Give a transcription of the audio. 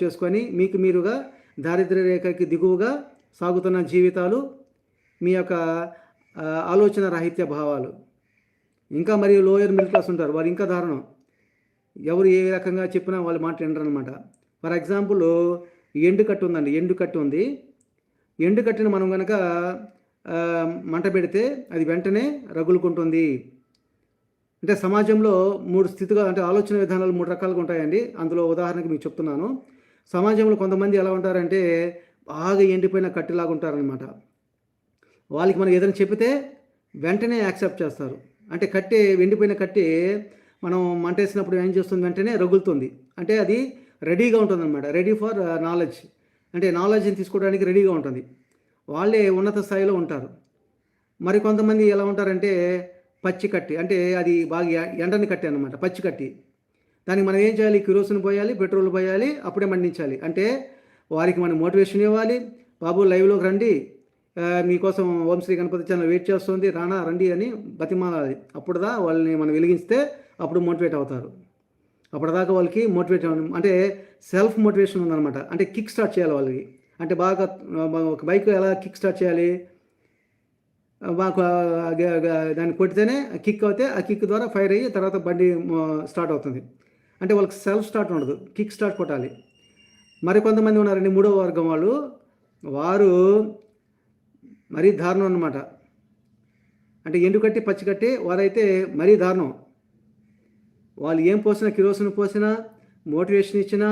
చేసుకొని మీకు మీరుగా దారిద్ర్య రేఖకి దిగువగా సాగుతున్న జీవితాలు, మీ యొక్క ఆలోచన రాహిత్య భావాలు. ఇంకా మరియు లోయర్ మిడిల్ క్లాస్ ఉంటారు, వారు ఇంకా దారుణం. ఎవరు ఏ రకంగా చెప్పినా వాళ్ళు మాట వినరనమాట. ఫర్ ఎగ్జాంపుల్ ఎండుకట్టు ఉందండి, ఎండుకట్టు ఉంది. ఎండుకట్టుని మనం కనుక మంట పెడితే అది వెంటనే రగులుకుంటుంది. అంటే సమాజంలో 3 స్థితిగా, అంటే ఆలోచన విధానాలు 3 రకాలుగా ఉంటాయండి. అందులో ఉదాహరణకి మీకు చెప్తున్నాను. సమాజంలో కొంతమంది ఎలా ఉంటారంటే బాగా ఎండిపోయిన కట్టెలాగా ఉంటారనమాట. వాళ్ళకి మనం ఏదైనా చెబితే వెంటనే యాక్సెప్ట్ చేస్తారు. అంటే ఎండిపోయిన కట్టె మనం మంటేసినప్పుడు ఏం చేస్తుంది, వెంటనే రగులుతుంది. అంటే అది రెడీగా ఉంటుందన్నమాట, రెడీ ఫర్ నాలెడ్జ్. అంటే నాలెడ్జ్ని తీసుకోవడానికి రెడీగా ఉంటుంది. వాళ్ళే ఉన్నత స్థాయిలో ఉంటారు. మరి కొంతమంది ఎలా ఉంటారంటే పచ్చి కట్టి, అంటే అది బాగా ఎండని కట్టి అనమాట, పచ్చి కట్టి. దానికి మనం ఏం చేయాలి, కిరోసిన్ పోయాలి, పెట్రోల్ పోయాలి, అప్పుడే మండించాలి. అంటే వారికి మనం మోటివేషన్ ఇవ్వాలి. బాబు లైవ్లోకి రండి, మీకోసం ఓం శ్రీ గణపతి ఛానల్ వెయిట్ చేస్తుంది, రానా రండి అని బతిమాలాలి. అప్పుడుదా వాళ్ళని మనం వెలిగిస్తే అప్పుడు మోటివేట్ అవుతారు. అప్పటిదాకా వాళ్ళకి మోటివేట్ అంటే సెల్ఫ్ మోటివేషన్ ఉందన్నమాట. అంటే కిక్ స్టార్ట్ చేయాలి వాళ్ళకి. అంటే బాగా ఒక బైక్ ఎలా కిక్ స్టార్ట్ చేయాలి, మాకు దాన్ని కొడితేనే కిక్ అవుతే ఆ కిక్ ద్వారా ఫైర్ అయ్యి తర్వాత బండి స్టార్ట్ అవుతుంది. అంటే వాళ్ళకి సెల్ఫ్ స్టార్ట్ ఉండదు, కిక్ స్టార్ట్ కొట్టాలి. మరి కొంతమంది ఉన్నారండి, 3వ వర్గం వాళ్ళు. వారు మరీ దారుణం అన్నమాట. అంటే ఎండుకట్టి పచ్చికట్టి వారైతే మరీ దారుణం. వాళ్ళు ఏం పోసినా, కిరోసిన్ పోసినా, మోటివేషన్ ఇచ్చినా